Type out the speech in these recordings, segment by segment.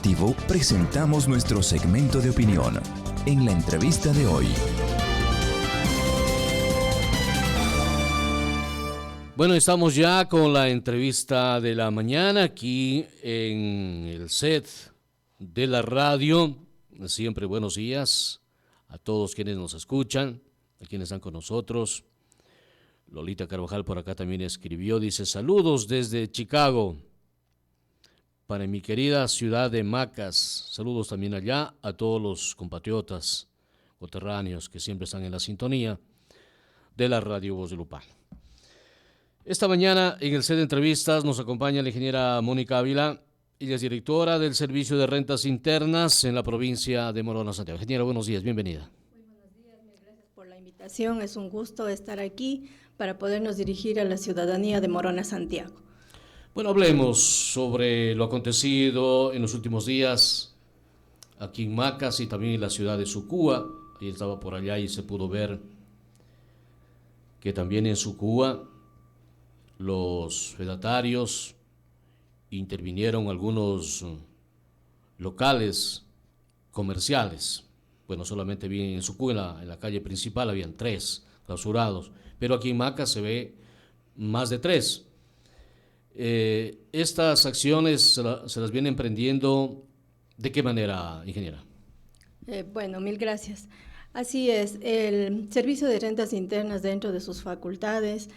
informativo presentamos nuestro segmento de opinión en la entrevista de hoy. Bueno, estamos ya con la entrevista de la mañana aquí en el set de la radio. Siempre buenos días a todos quienes nos escuchan, a quienes están con nosotros. Lolita Carvajal por acá también escribió, dice: saludos desde Chicago para mi querida ciudad de Macas. Saludos también allá a todos los compatriotas coterráneos que siempre están en la sintonía de la Radio Voz de Lupán. Esta mañana en el set de entrevistas nos acompaña la ingeniera Mónica Ávila. Ella es directora del Servicio de Rentas Internas en la provincia de Morona, Santiago. Ingeniera, buenos días, bienvenida. Muy buenos días, mil gracias por la invitación. Es un gusto estar aquí para podernos dirigir a la ciudadanía de Morona, Santiago. Bueno, hablemos sobre lo acontecido en los últimos días aquí en Macas y también en la ciudad de Sucúa. Ahí estaba por allá y se pudo ver que también en Sucúa los fedatarios intervinieron algunos locales comerciales. Bueno, solamente vi en Sucúa, en la calle principal, habían 3 clausurados, pero aquí en Macas se ve más de 3. Estas acciones se las vienen emprendiendo, ¿de qué manera, ingeniera? Bueno, mil gracias. Así es, el Servicio de Rentas Internas, dentro de sus facultades,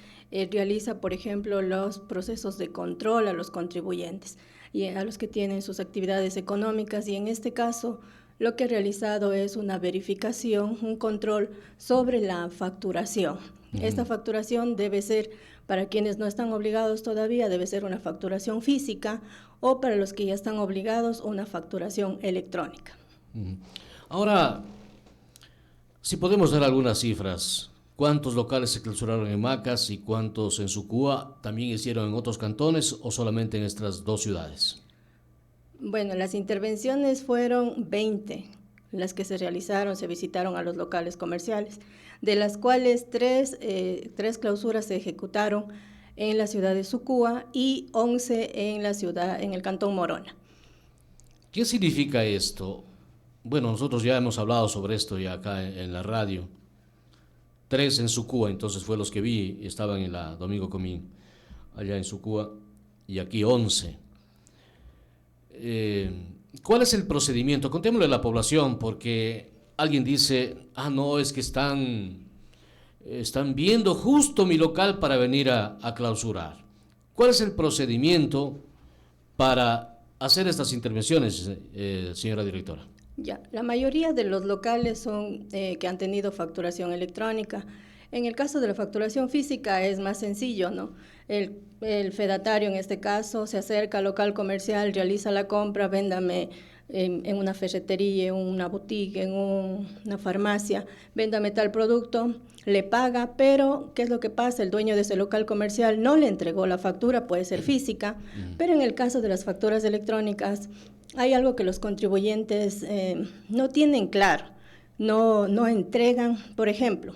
realiza, por ejemplo, los procesos de control a los contribuyentes y a los que tienen sus actividades económicas, y en este caso lo que ha realizado es una verificación, un control sobre la facturación. Esta facturación debe ser, para quienes no están obligados todavía, debe ser una facturación física, o para los que ya están obligados, una facturación electrónica. Ahora, si podemos dar algunas cifras, ¿cuántos locales se clausuraron en Macas y cuántos en Sucúa? ¿También hicieron en otros cantones o solamente en estas 2 ciudades? Bueno, las intervenciones fueron 20, las que se realizaron, se visitaron a los locales comerciales, de las cuales 3 clausuras se ejecutaron en la ciudad de Sucúa y 11 en el cantón Morona. ¿Qué significa esto? Bueno, nosotros ya hemos hablado sobre esto ya acá en la radio. 3 en Sucúa, entonces fue los que vi, estaban en la Domingo Comín, allá en Sucúa, y aquí 11. ¿Cuál es el procedimiento? Contémosle a la población, porque alguien dice, no, es que están viendo justo mi local para venir a clausurar. ¿Cuál es el procedimiento para hacer estas intervenciones, señora directora? Ya, la mayoría de los locales son que han tenido facturación electrónica. En el caso de la facturación física es más sencillo, ¿no? El fedatario, en este caso, se acerca al local comercial, realiza la compra: véndame en una ferretería, en una boutique, en una farmacia, véndame tal producto, le paga, pero ¿qué es lo que pasa? El dueño de ese local comercial no le entregó la factura, puede ser física, pero en el caso de las facturas electrónicas hay algo que los contribuyentes no tienen claro, no entregan. Por ejemplo,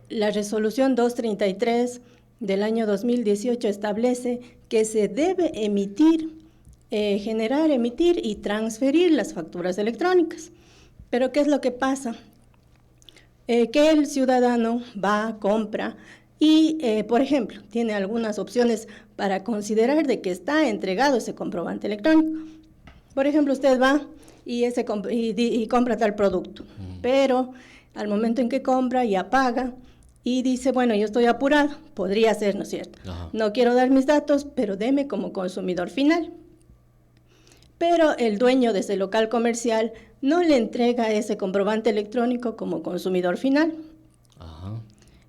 la resolución 233 del año 2018 establece que se debe generar, emitir y transferir las facturas electrónicas. Pero ¿qué es lo que pasa? Que el ciudadano va, compra y, por ejemplo, tiene algunas opciones para considerar de que está entregado ese comprobante electrónico. Por ejemplo, usted va y compra tal producto, pero al momento en que compra ya paga y dice, bueno, yo estoy apurado, podría ser, ¿no es cierto? Ajá. No quiero dar mis datos, pero deme como consumidor final. Pero el dueño de ese local comercial no le entrega ese comprobante electrónico como consumidor final. Ajá.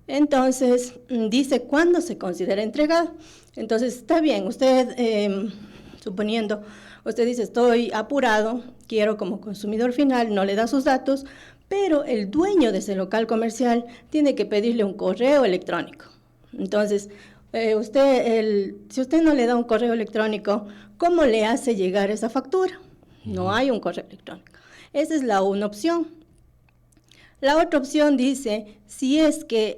Entonces, dice cuándo se considera entregado. Entonces, está bien, usted, suponiendo, usted dice, estoy apurado, quiero como consumidor final, no le da sus datos, pero el dueño de ese local comercial tiene que pedirle un correo electrónico. Entonces, si usted no le da un correo electrónico, ¿cómo le hace llegar esa factura? No hay un correo electrónico. Esa es una opción. La otra opción dice, si es que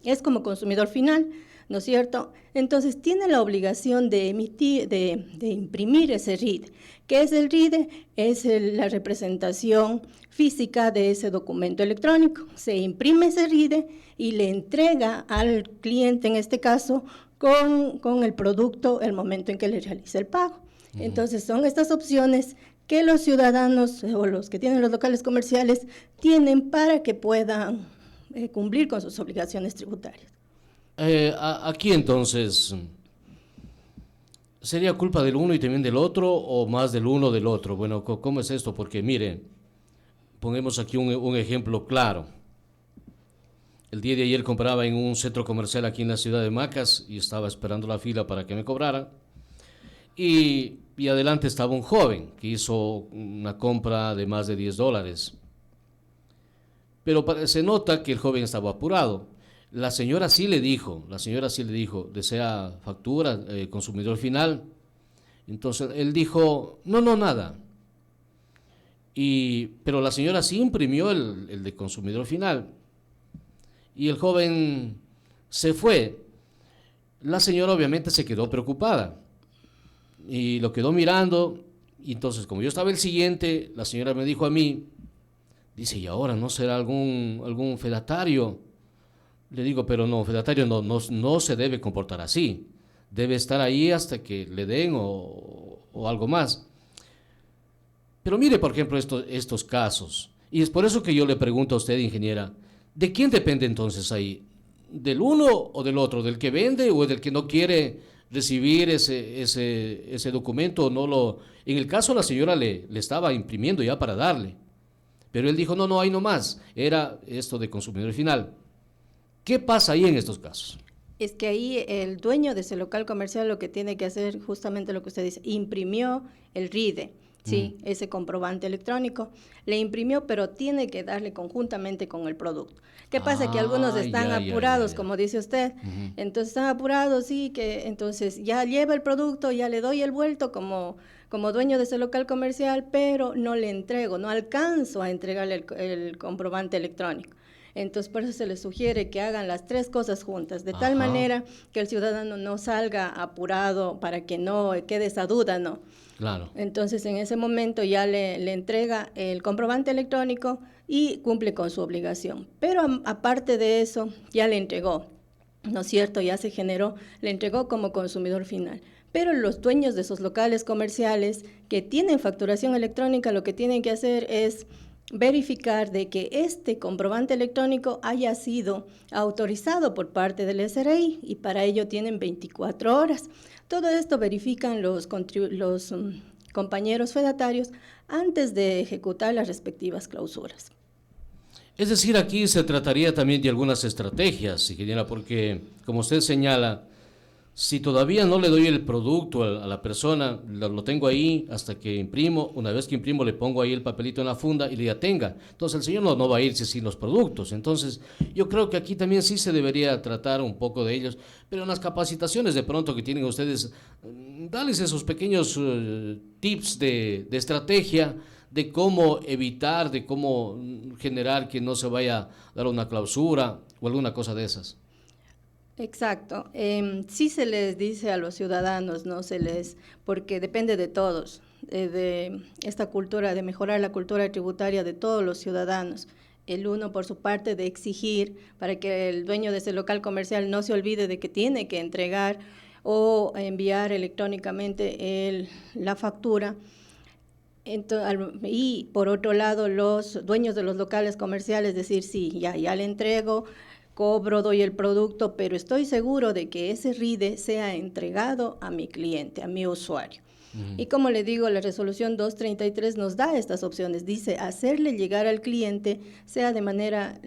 es como consumidor final, ¿no es cierto? Entonces tiene la obligación de emitir, de imprimir ese RIDE. ¿Qué es el RIDE? Es la representación física de ese documento electrónico. Se imprime ese RIDE y le entrega al cliente, en este caso, con el producto el momento en que le realiza el pago. Entonces son estas opciones que los ciudadanos o los que tienen los locales comerciales tienen para que puedan cumplir con sus obligaciones tributarias. Aquí entonces, ¿sería culpa del uno y también del otro o más del uno del otro? Bueno, ¿cómo es esto? Porque mire, pongamos aquí un ejemplo claro. El día de ayer compraba en un centro comercial aquí en la ciudad de Macas y estaba esperando la fila para que me cobraran. Y adelante estaba un joven que hizo una compra de más de $10. Pero se nota que el joven estaba apurado. La señora sí le dijo, ¿desea factura, consumidor final? Entonces él dijo, no, nada. Pero la señora sí imprimió el de consumidor final. Y el joven se fue. La señora obviamente se quedó preocupada y lo quedó mirando. Y entonces, como yo estaba el siguiente, la señora me dijo a mí, dice, ¿y ahora no será algún fedatario? Le digo, pero no, fedatario no se debe comportar así. Debe estar ahí hasta que le den o algo más. Pero mire, por ejemplo, estos casos. Y es por eso que yo le pregunto a usted, ingeniera, ¿de quién depende entonces ahí? ¿Del uno o del otro? ¿Del que vende o del que no quiere recibir ese documento? En el caso la señora le estaba imprimiendo ya para darle. Pero él dijo, no, ahí no más. Era esto de consumidor final. ¿Qué pasa ahí en estos casos? Es que ahí el dueño de ese local comercial lo que tiene que hacer, justamente lo que usted dice, imprimió el RIDE, ¿sí? Ese comprobante electrónico, le imprimió, pero tiene que darle conjuntamente con el producto. ¿Qué pasa? Que algunos están apurados, como dice usted, entonces están apurados, sí, que entonces ya lleva el producto, ya le doy el vuelto como dueño de ese local comercial, pero no le entrego, no alcanzo a entregarle el comprobante electrónico. Entonces, por eso se les sugiere que hagan las tres cosas juntas, de tal manera que el ciudadano no salga apurado para que no quede esa duda, ¿no? Claro. Entonces, en ese momento ya le entrega el comprobante electrónico y cumple con su obligación. Pero aparte de eso, ya le entregó, ¿no es cierto? Ya se generó, le entregó como consumidor final. Pero los dueños de esos locales comerciales que tienen facturación electrónica, lo que tienen que hacer es verificar de que este comprobante electrónico haya sido autorizado por parte del SRI y para ello tienen 24 horas. Todo esto verifican los compañeros fedatarios antes de ejecutar las respectivas clausuras. Es decir, aquí se trataría también de algunas estrategias, ingeniera, porque como usted señala, si todavía no le doy el producto a la persona, lo tengo ahí hasta que imprimo. Una vez que imprimo, le pongo ahí el papelito en la funda y le tenga. Entonces, el señor no va a irse sin los productos. Entonces, yo creo que aquí también sí se debería tratar un poco de ellos. Pero en las capacitaciones de pronto que tienen ustedes, darles esos pequeños tips de estrategia, de cómo evitar, de cómo generar que no se vaya a dar una clausura o alguna cosa de esas. Exacto. Sí se les dice a los ciudadanos, porque depende de todos, de esta cultura, de mejorar la cultura tributaria de todos los ciudadanos. El uno, por su parte, de exigir para que el dueño de ese local comercial no se olvide de que tiene que entregar o enviar electrónicamente la factura. Y por otro lado, los dueños de los locales comerciales decir, sí, ya le entrego, cobro, doy el producto, pero estoy seguro de que ese RIDE sea entregado a mi cliente, a mi usuario. Y como le digo, la resolución 233 nos da estas opciones. Dice, hacerle llegar al cliente, sea de manera,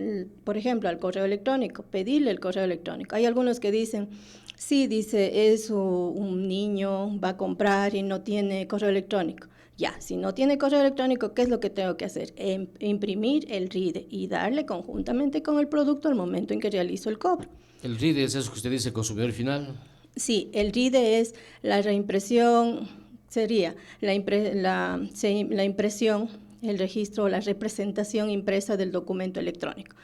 por ejemplo, al correo electrónico, pedirle el correo electrónico. Hay algunos que dicen, sí, dice, es un niño, va a comprar y no tiene correo electrónico. Ya, si no tiene correo electrónico, ¿qué es lo que tengo que hacer? Imprimir el RIDE y darle conjuntamente con el producto al momento en que realizo el cobro. ¿El RIDE es eso que usted dice, consumidor final? Sí, el RIDE es la reimpresión, sería la impresión, el registro, la representación impresa del documento electrónico.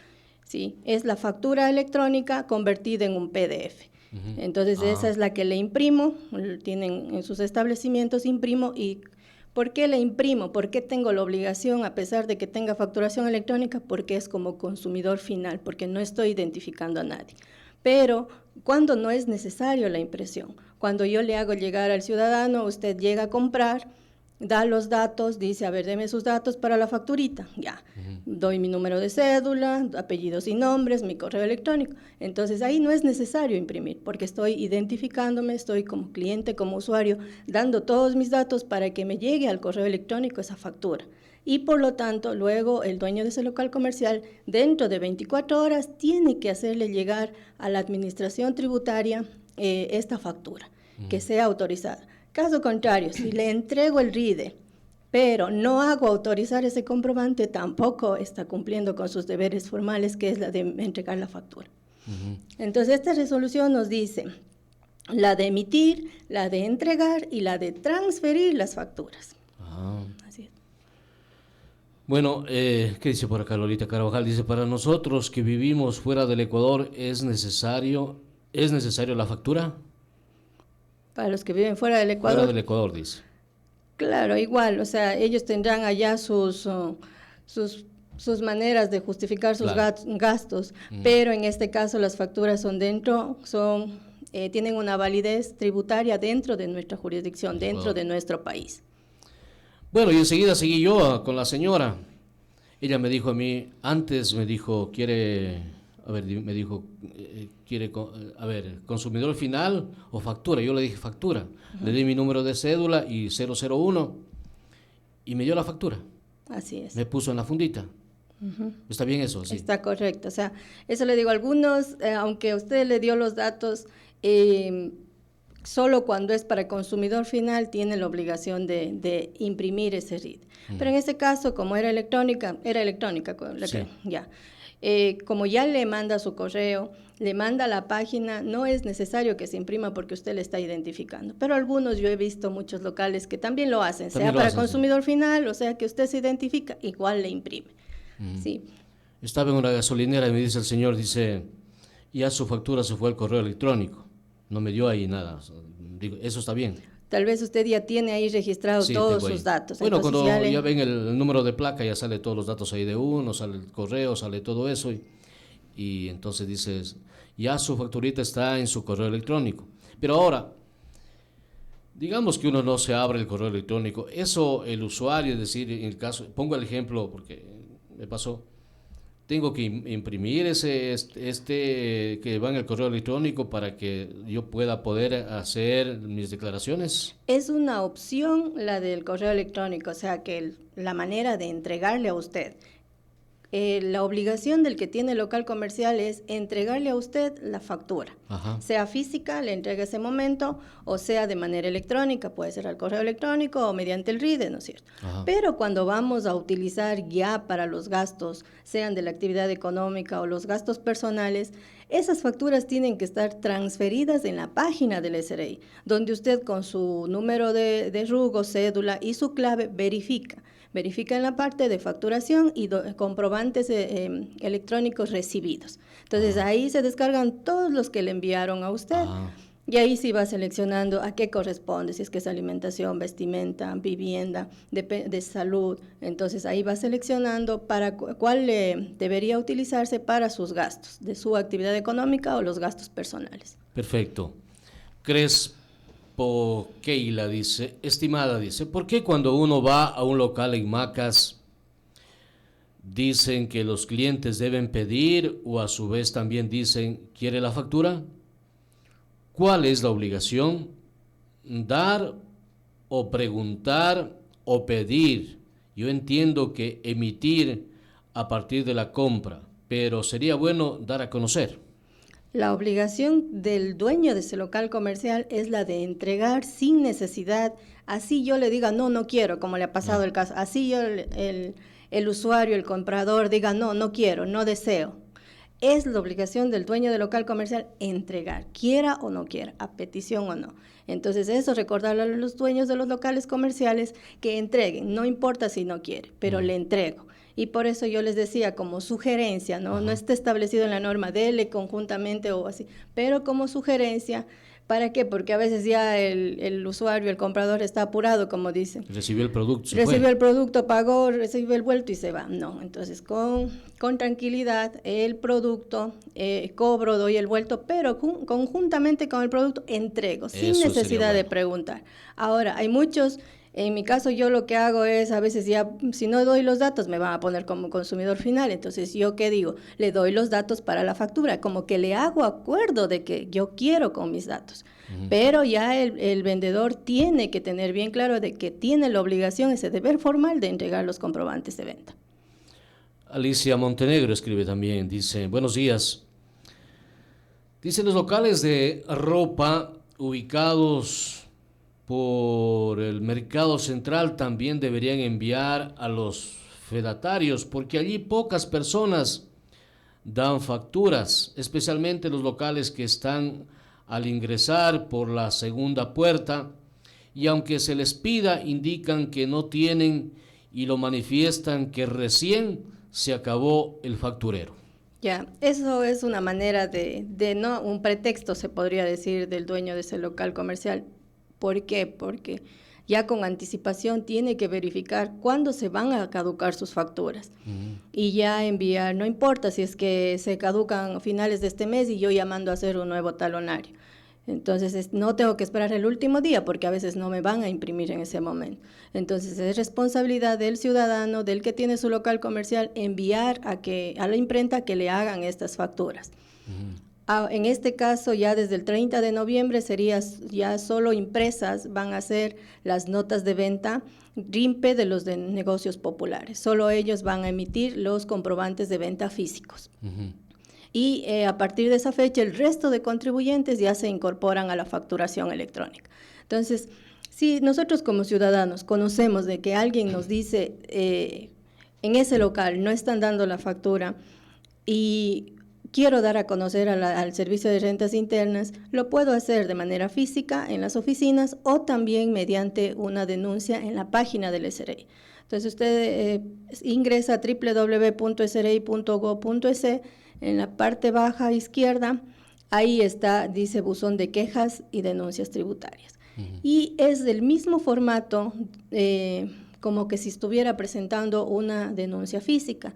Sí, es la factura electrónica convertida en un PDF. Entonces esa es la que le imprimo, tienen en sus establecimientos, imprimo. ¿Y por qué le imprimo? ¿Por qué tengo la obligación a pesar de que tenga facturación electrónica? Porque es como consumidor final, porque no estoy identificando a nadie. Pero cuando no es necesario la impresión, cuando yo le hago llegar al ciudadano, usted llega a comprar, da los datos, dice, a ver, deme sus datos para la facturita, ya, doy mi número de cédula, apellidos y nombres, mi correo electrónico. Entonces ahí no es necesario imprimir, porque estoy identificándome, estoy como cliente, como usuario, dando todos mis datos para que me llegue al correo electrónico esa factura. Y por lo tanto, luego el dueño de ese local comercial, dentro de 24 horas, tiene que hacerle llegar a la administración tributaria esta factura, que sea autorizada. Caso contrario, si le entrego el RIDE, pero no hago autorizar ese comprobante, tampoco está cumpliendo con sus deberes formales, que es la de entregar la factura. Entonces, esta resolución nos dice la de emitir, la de entregar y la de transferir las facturas. Así es. Bueno, ¿qué dice por acá Lolita Carvajal? Dice, para nosotros que vivimos fuera del Ecuador, ¿es necesario la factura? Para los que viven fuera del Ecuador. Fuera del Ecuador, dice. Claro, igual, o sea, ellos tendrán allá sus maneras de justificar sus gastos, pero en este caso las facturas tienen una validez tributaria dentro de nuestra jurisdicción, dentro de nuestro país. Bueno, y enseguida seguí yo con la señora. Ella me dijo a mí, antes me dijo, consumidor final o factura. Yo le dije factura. Le di mi número de cédula y 001 y me dio la factura. Así es. Me puso en la fundita. ¿Está bien eso? Sí. Está correcto. O sea, eso le digo a algunos, aunque usted le dio los datos, solo cuando es para el consumidor final tiene la obligación de imprimir ese RID. Pero en este caso, como era electrónica Sí. Como ya le manda su correo, le manda la página, no es necesario que se imprima porque usted le está identificando. Pero algunos, yo he visto muchos locales que también lo hacen, sea para consumidor final, o sea que usted se identifica, igual le imprime. Sí. Estaba en una gasolinera y me dice el señor, ya su factura se fue al correo electrónico. No me dio ahí nada. Digo, eso está bien. Tal vez usted ya tiene ahí registrados todos sus datos. Bueno, entonces, cuando ya ven el número de placa, ya sale todos los datos ahí de uno, sale el correo, sale todo eso. Y entonces dices, ya su facturita está en su correo electrónico. Pero ahora, digamos que uno no se abre el correo electrónico. Eso el usuario, es decir, en el caso, pongo el ejemplo porque me pasó. Tengo que imprimir que va en el correo electrónico para que yo poder hacer mis declaraciones. Es una opción la del correo electrónico, o sea que la manera de entregarle a usted. La obligación del que tiene local comercial es entregarle a usted la factura. Ajá. Sea física, le entrega ese momento, o sea de manera electrónica, puede ser al correo electrónico o mediante el RIDE, ¿no es cierto? Ajá. Pero cuando vamos a utilizar ya para los gastos, sean de la actividad económica o los gastos personales, esas facturas tienen que estar transferidas en la página del SRI, donde usted con su número de RUC o cédula y su clave verifica en la parte de facturación y comprobantes electrónicos recibidos. Entonces ahí se descargan todos los que le enviaron a usted y ahí sí va seleccionando a qué corresponde, si es que es alimentación, vestimenta, vivienda, de salud. Entonces ahí va seleccionando para cuál debería utilizarse para sus gastos, de su actividad económica o los gastos personales. Perfecto. Keila dice, estimada, ¿por qué cuando uno va a un local en Macas dicen que los clientes deben pedir o a su vez también dicen, ¿quiere la factura? ¿Cuál es la obligación? ¿Dar o preguntar o pedir? Yo entiendo que emitir a partir de la compra, pero sería bueno dar a conocer. La obligación del dueño de ese local comercial es la de entregar sin necesidad, así yo le diga no quiero, como le ha pasado el caso, así yo el usuario, el comprador diga no quiero, no deseo. Es la obligación del dueño del local comercial entregar, quiera o no quiera, a petición o no. Entonces eso, recordarle a los dueños de los locales comerciales que entreguen, no importa si no quiere, pero le entrego. Y por eso yo les decía, como sugerencia, ¿no? No está establecido en la norma, dele conjuntamente o así, pero como sugerencia. ¿Para qué? Porque a veces ya el usuario, el comprador está apurado, como dicen. Recibió el producto, Recibió el producto, pagó, recibió el vuelto y se va. No, entonces con tranquilidad el producto, cobro, doy el vuelto, pero conjuntamente con el producto entrego, sin Eso necesidad de preguntar. Ahora, hay muchos, en mi caso yo lo que hago es, a veces ya, si no doy los datos me van a poner como consumidor final, entonces yo qué digo, le doy los datos para la factura, como que le hago acuerdo de que yo quiero con mis datos. Pero ya el vendedor tiene que tener bien claro de que tiene la obligación, ese deber formal de entregar los comprobantes de venta. Alicia Montenegro escribe también, dice, buenos días. Dice, los locales de ropa ubicados por el mercado central también deberían enviar a los fedatarios, porque allí pocas personas dan facturas, especialmente los locales que están al ingresar por la segunda puerta, y aunque se les pida, indican que no tienen y lo manifiestan que recién se acabó el facturero. Ya, eso es una manera de no, un pretexto se podría decir del dueño de ese local comercial. ¿Por qué? Porque ya con anticipación tiene que verificar cuándo se van a caducar sus facturas y ya enviar, no importa si es que se caducan a finales de este mes y yo ya mando a hacer un nuevo talonario. Entonces no tengo que esperar el último día porque a veces no me van a imprimir en ese momento. Entonces es responsabilidad del ciudadano, del que tiene su local comercial, enviar a la imprenta que le hagan estas facturas. En este caso, ya desde el 30 de noviembre sería ya solo impresas, van a ser las notas de venta RIMPE de los de negocios populares. Solo ellos van a emitir los comprobantes de venta físicos. Y a partir de esa fecha, el resto de contribuyentes ya se incorporan a la facturación electrónica. Entonces, si nosotros como ciudadanos conocemos de que alguien nos dice en ese local no están dando la factura y quiero dar a conocer al Servicio de Rentas Internas, lo puedo hacer de manera física en las oficinas o también mediante una denuncia en la página del SRI. Entonces usted ingresa a www.sri.gov.es, en la parte baja izquierda, ahí está, dice buzón de quejas y denuncias tributarias. Y es del mismo formato como que si estuviera presentando una denuncia física.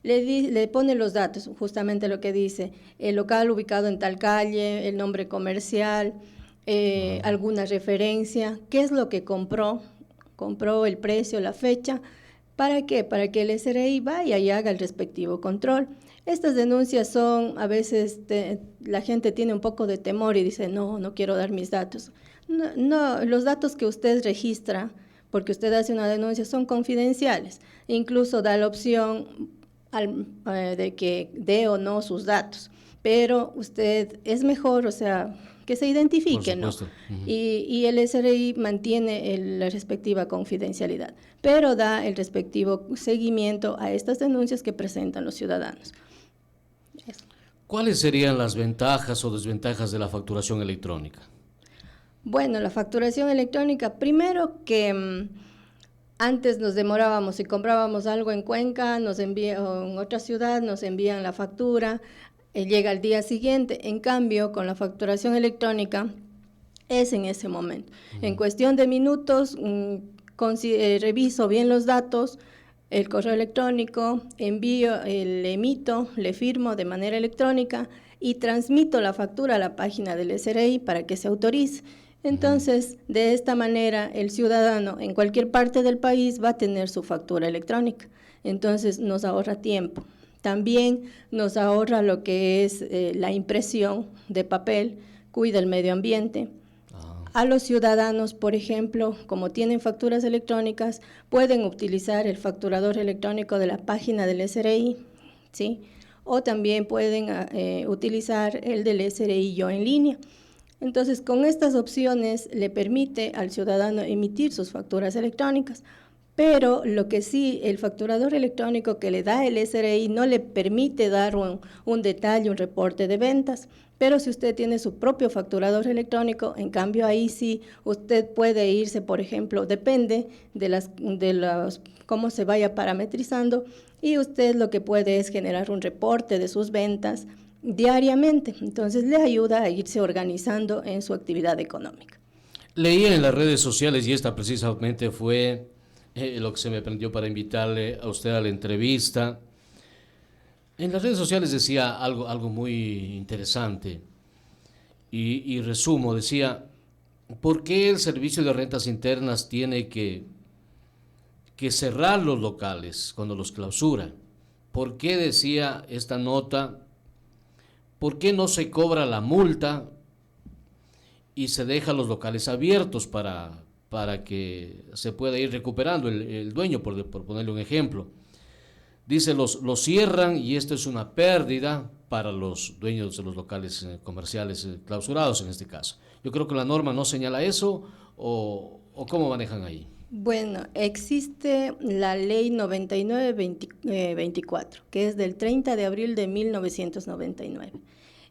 Le pone los datos, justamente lo que dice, el local ubicado en tal calle, el nombre comercial, alguna referencia, qué es lo que compró, el precio, la fecha. ¿Para qué? Para que el SRI vaya y haga el respectivo control. Estas denuncias son, a veces la gente tiene un poco de temor y dice, no quiero dar mis datos. No, los datos que usted registra, porque usted hace una denuncia, son confidenciales. Incluso da la opción de que dé o no sus datos. Pero usted es mejor, o sea, que se identifique, ¿no? Y el SRI mantiene la respectiva confidencialidad, pero da el respectivo seguimiento a estas denuncias que presentan los ciudadanos. Eso. ¿Cuáles serían las ventajas o desventajas de la facturación electrónica? Bueno, la facturación electrónica, primero que antes nos demorábamos, si comprábamos algo en Cuenca, o en otra ciudad, nos envían la factura, llega al día siguiente. En cambio, con la facturación electrónica es en ese momento. En cuestión de minutos, reviso bien los datos, el correo electrónico, le emito, le firmo de manera electrónica y transmito la factura a la página del SRI para que se autorice. Entonces, de esta manera, el ciudadano en cualquier parte del país va a tener su factura electrónica. Entonces, nos ahorra tiempo. También nos ahorra lo que es la impresión de papel, cuida el medio ambiente. A los ciudadanos, por ejemplo, como tienen facturas electrónicas, pueden utilizar el facturador electrónico de la página del SRI, ¿sí? O también pueden utilizar el del SRI Yo en línea. Entonces, con estas opciones le permite al ciudadano emitir sus facturas electrónicas, Pero lo que sí, el facturador electrónico que le da el SRI no le permite dar un detalle, un reporte de ventas. Pero si usted tiene su propio facturador electrónico, en cambio ahí sí usted puede irse, por ejemplo, depende de cómo se vaya parametrizando, y usted lo que puede es generar un reporte de sus ventas diariamente. Entonces le ayuda a irse organizando en su actividad económica. Leía en las redes sociales, y esta precisamente fue lo que se me prendió para invitarle a usted a la entrevista. En las redes sociales decía algo muy interesante y resumo, decía, ¿por qué el servicio de rentas internas tiene que cerrar los locales cuando los clausura? ¿Por qué, decía esta nota, por qué no se cobra la multa y se deja los locales abiertos para que se pueda ir recuperando el dueño, por ponerle un ejemplo? Dice, los cierran y esto es una pérdida para los dueños de los locales comerciales clausurados en este caso. Yo creo que la norma no señala eso, o ¿cómo manejan ahí? Bueno, existe la ley 99-24, que es del 30 de abril de 1999.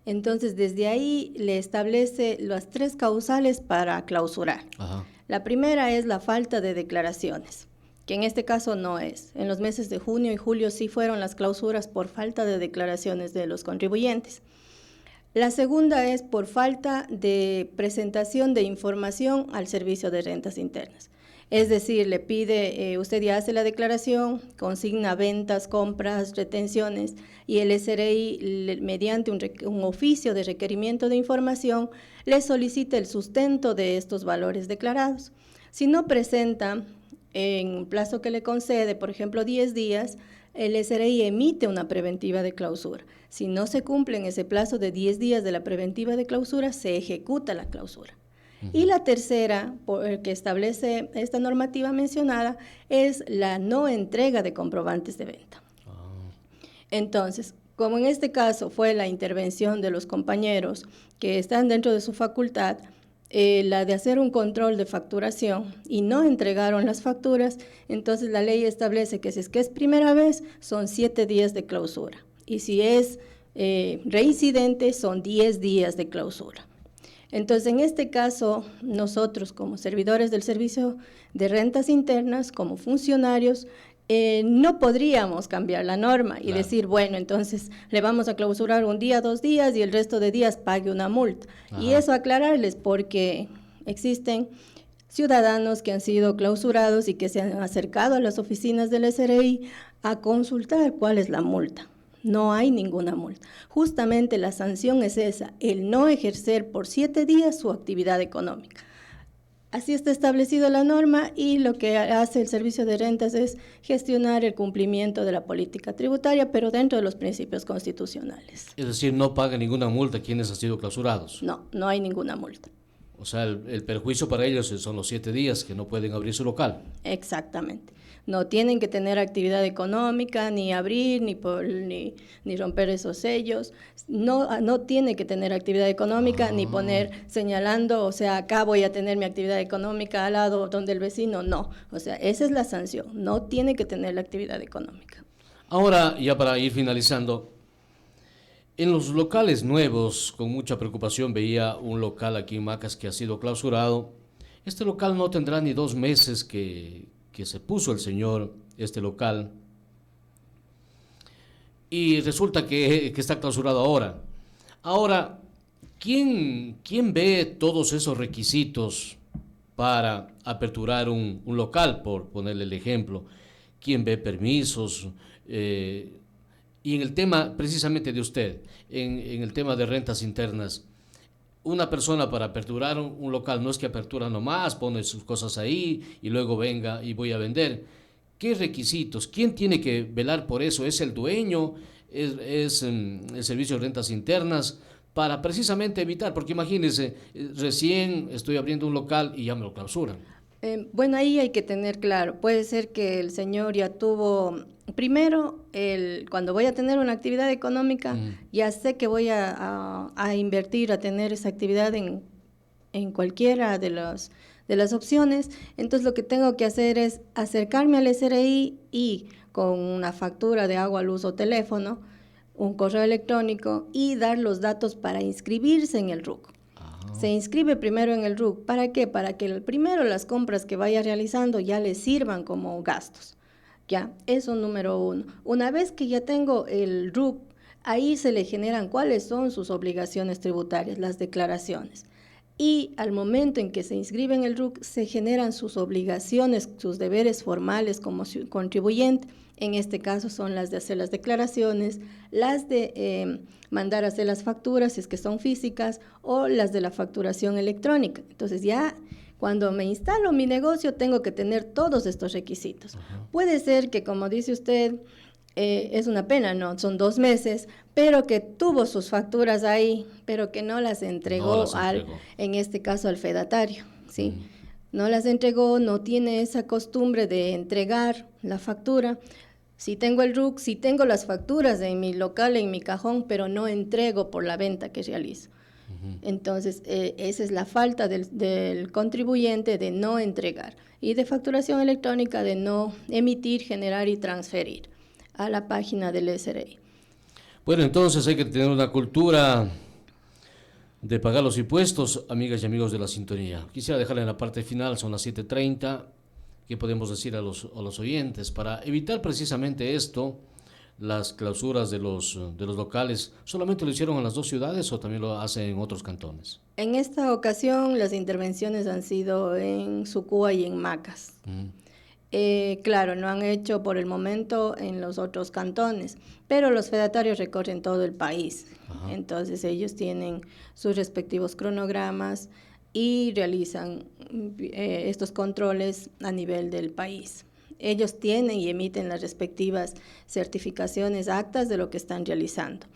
Entonces, desde ahí le establece las 3 causales para clausurar. Ajá. La primera es la falta de declaraciones, que en este caso no es. En los meses de junio y julio sí fueron las clausuras por falta de declaraciones de los contribuyentes. La segunda es por falta de presentación de información al servicio de rentas internas. Es decir, le pide, usted ya hace la declaración, consigna ventas, compras, retenciones, y el SRI, mediante un oficio de requerimiento de información, le solicita el sustento de estos valores declarados. Si no presenta en un plazo que le concede, por ejemplo 10 días, el SRI emite una preventiva de clausura. Si no se cumple en ese plazo de 10 días de la preventiva de clausura, se ejecuta la clausura. Y la tercera, que establece esta normativa mencionada, es la no entrega de comprobantes de venta. Entonces, como en este caso fue la intervención de los compañeros que están dentro de su facultad, la de hacer un control de facturación, y no entregaron las facturas, entonces la ley establece que si es que es primera vez, son 7 días de clausura. Y si es reincidente, son 10 días de clausura. Entonces, en este caso, nosotros como servidores del Servicio de Rentas Internas, como funcionarios, no podríamos cambiar la norma y decir, bueno, entonces le vamos a clausurar un día, 2 días y el resto de días pague una multa. Ajá. Y eso aclararles, porque existen ciudadanos que han sido clausurados y que se han acercado a las oficinas del SRI a consultar cuál es la multa. No hay ninguna multa. Justamente la sanción es esa, el no ejercer por 7 días su actividad económica. Así está establecida la norma, y lo que hace el Servicio de Rentas es gestionar el cumplimiento de la política tributaria, pero dentro de los principios constitucionales. Es decir, no paga ninguna multa quienes han sido clausurados. No hay ninguna multa. O sea, el perjuicio para ellos son los 7 días que no pueden abrir su local. Exactamente. No tienen que tener actividad económica, ni abrir, ni romper esos sellos. No tiene que tener actividad económica, ni poner señalando, o sea, acá voy a tener mi actividad económica al lado donde el vecino. No, o sea, esa es la sanción. No tiene que tener la actividad económica. Ahora, ya para ir finalizando, en los locales nuevos, con mucha preocupación veía un local aquí en Macas que ha sido clausurado. Este local no tendrá ni 2 meses que se puso el señor, este local, y resulta que está clausurado ahora. Ahora, ¿quién ve todos esos requisitos para aperturar un local, por ponerle el ejemplo? ¿Quién ve permisos? Y en el tema precisamente de usted, en el tema de rentas internas, una persona para aperturar un local no es que apertura nomás, pone sus cosas ahí y luego venga y voy a vender. ¿Qué requisitos? ¿Quién tiene que velar por eso? ¿Es el dueño? ¿Es el Servicio de Rentas Internas? Para precisamente evitar, porque imagínense, recién estoy abriendo un local y ya me lo clausuran. Bueno, ahí hay que tener claro, puede ser que el señor ya tuvo, primero, cuando voy a tener una actividad económica, ya sé que voy a invertir, a tener esa actividad en cualquiera de las opciones. Entonces lo que tengo que hacer es acercarme al SRI y con una factura de agua, luz o teléfono, un correo electrónico y dar los datos para inscribirse en el RUC. Se inscribe primero en el RUC. ¿Para qué? Para que primero las compras que vaya realizando ya le sirvan como gastos. Ya, eso número uno. Una vez que ya tengo el RUC, ahí se le generan cuáles son sus obligaciones tributarias, las declaraciones. Y al momento en que se inscribe en el RUC, se generan sus obligaciones, sus deberes formales como contribuyente. En este caso son las de hacer las declaraciones, las de mandar a hacer las facturas, si es que son físicas, o las de la facturación electrónica. Entonces ya cuando me instalo mi negocio tengo que tener todos estos requisitos. Puede ser que, como dice usted, es una pena, ¿no? Son 2 meses, pero que tuvo sus facturas ahí, pero que no las entregó, en este caso, al fedatario, ¿sí? No las entregó, no tiene esa costumbre de entregar la factura. Si tengo el RUC, si tengo las facturas en mi local, en mi cajón, pero no entrego por la venta que realizo. Entonces, esa es la falta del contribuyente de no entregar. Y de facturación electrónica de no emitir, generar y transferir a la página del SRI. Bueno, entonces hay que tener una cultura de pagar los impuestos, amigas y amigos de la sintonía. Quisiera dejarla en la parte final, son las 7:30. ¿Qué podemos decir a los oyentes? Para evitar precisamente esto, las clausuras de los locales, ¿solamente lo hicieron en las 2 ciudades o también lo hacen en otros cantones? En esta ocasión las intervenciones han sido en Sucúa y en Macas. Claro, no han hecho por el momento en los otros cantones, pero los fedatarios recorren todo el país. Entonces ellos tienen sus respectivos cronogramas y realizan estos controles a nivel del país. Ellos tienen y emiten las respectivas certificaciones, actas de lo que están realizando.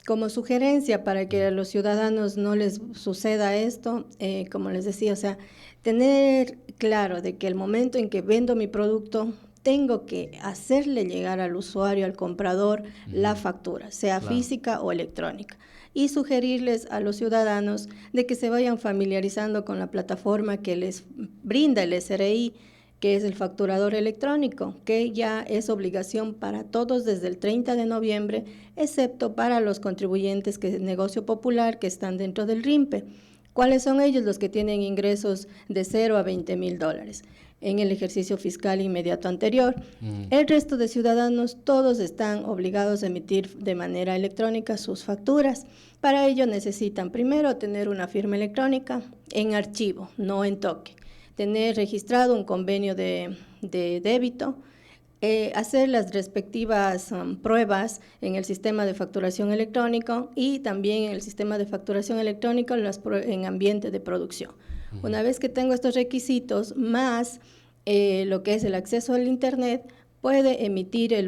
Como sugerencia para que a los ciudadanos no les suceda esto, como les decía, o sea, tener claro de que el momento en que vendo mi producto, tengo que hacerle llegar al usuario, al comprador, la factura, sea física o electrónica. Y sugerirles a los ciudadanos de que se vayan familiarizando con la plataforma que les brinda el SRI, que es el facturador electrónico, que ya es obligación para todos desde el 30 de noviembre, excepto para los contribuyentes que es negocio popular que están dentro del RIMPE. ¿Cuáles son ellos? Los que tienen ingresos de 0 a 20 mil dólares en el ejercicio fiscal inmediato anterior. El resto de ciudadanos, todos están obligados a emitir de manera electrónica sus facturas. Para ello necesitan primero tener una firma electrónica en archivo, no en toque, tener registrado un convenio de débito, hacer las respectivas pruebas en el sistema de facturación electrónico y también en el sistema de facturación electrónico en ambiente de producción. Una vez que tengo estos requisitos, más lo que es el acceso al Internet, puede emitir el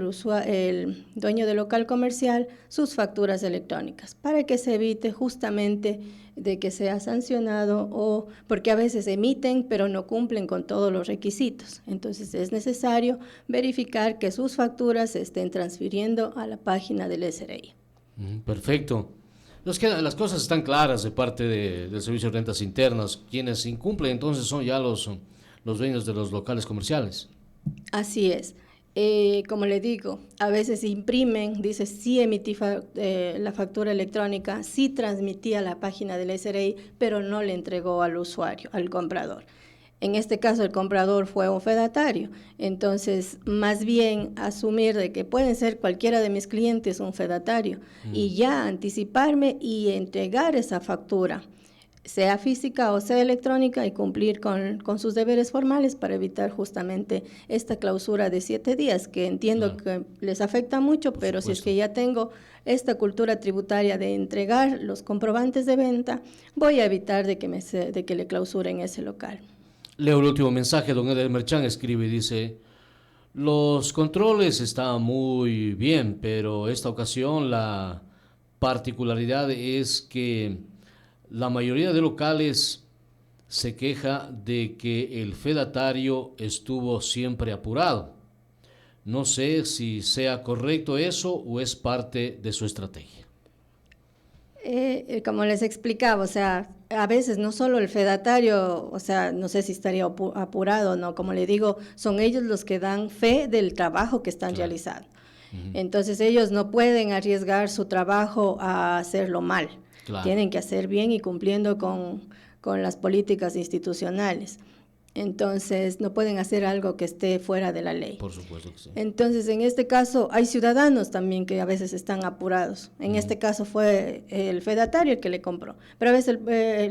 dueño del local comercial sus facturas electrónicas para que se evite justamente de que sea sancionado o porque a veces emiten pero no cumplen con todos los requisitos. Entonces es necesario verificar que sus facturas se estén transfiriendo a la página del SRI. Perfecto. Las cosas están claras de parte del Servicio de Rentas Internas. Quienes incumplen entonces son ya los dueños de los locales comerciales. Así es. Como le digo, a veces imprimen, dice sí emití la factura electrónica, sí transmití a la página del SRI, pero no le entregó al usuario, al comprador. En este caso el comprador fue un fedatario, entonces más bien asumir de que pueden ser cualquiera de mis clientes un fedatario y ya anticiparme y entregar esa factura, sea física o sea electrónica, y cumplir con sus deberes formales para evitar justamente esta clausura de 7 días, que entiendo que les afecta mucho, pero si es que ya tengo esta cultura tributaria de entregar los comprobantes de venta, voy a evitar de que le clausuren ese local. Leo el último mensaje. Don Eder Merchán escribe y dice: los controles están muy bien, pero esta ocasión la particularidad es que la mayoría de locales se queja de que el fedatario estuvo siempre apurado. No sé si sea correcto eso o es parte de su estrategia. Como les explicaba, o sea, a veces no solo el fedatario, o sea, no sé si estaría apurado o no, como le digo, son ellos los que dan fe del trabajo que están realizando. Entonces ellos no pueden arriesgar su trabajo a hacerlo mal. Tienen que hacer bien y cumpliendo con las políticas institucionales. Entonces no pueden hacer algo que esté fuera de la ley. Por supuesto que sí. Entonces en este caso hay ciudadanos también que a veces están apurados. En este caso fue el fedatario el que le compró. Pero a veces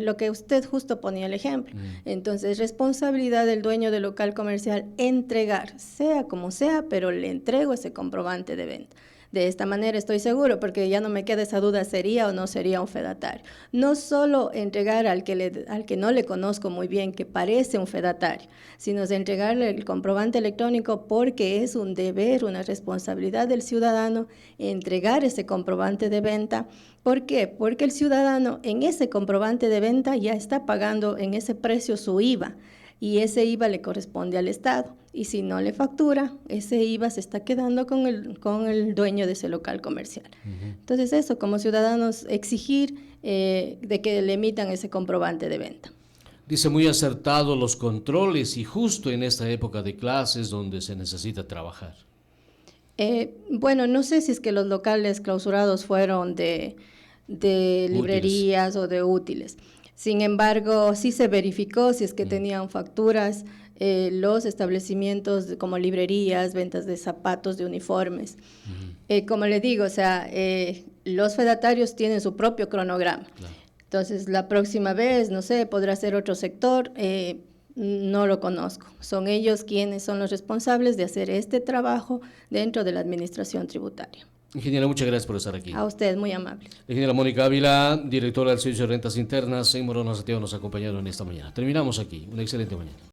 lo que usted justo ponía el ejemplo. Entonces responsabilidad del dueño del local comercial entregar, sea como sea, pero le entrego ese comprobante de venta. De esta manera estoy seguro, porque ya no me queda esa duda, ¿sería o no sería un fedatario? No solo entregar al que no le conozco muy bien, que parece un fedatario, sino entregarle el comprobante electrónico porque es un deber, una responsabilidad del ciudadano entregar ese comprobante de venta. ¿Por qué? Porque el ciudadano en ese comprobante de venta ya está pagando en ese precio su IVA. Y ese IVA le corresponde al Estado. Y si no le factura, ese IVA se está quedando con el dueño de ese local comercial. Entonces eso, como ciudadanos, exigir de que le emitan ese comprobante de venta. Dice muy acertado los controles y justo en esta época de clases donde se necesita trabajar. Bueno, no sé si es que los locales clausurados fueron de librerías o de útiles. Sin embargo, sí se verificó si es que tenían facturas los establecimientos como librerías, ventas de zapatos, de uniformes. Como le digo, o sea, los fedatarios tienen su propio cronograma. Claro. Entonces, la próxima vez, no sé, podrá ser otro sector, no lo conozco. Son ellos quienes son los responsables de hacer este trabajo dentro de la administración tributaria. Ingeniera, muchas gracias por estar aquí. A usted, muy amable. La ingeniera Mónica Ávila, directora del Servicio de Rentas Internas en Morona, Santiago, nos ha acompañado en esta mañana. Terminamos aquí. Una excelente mañana.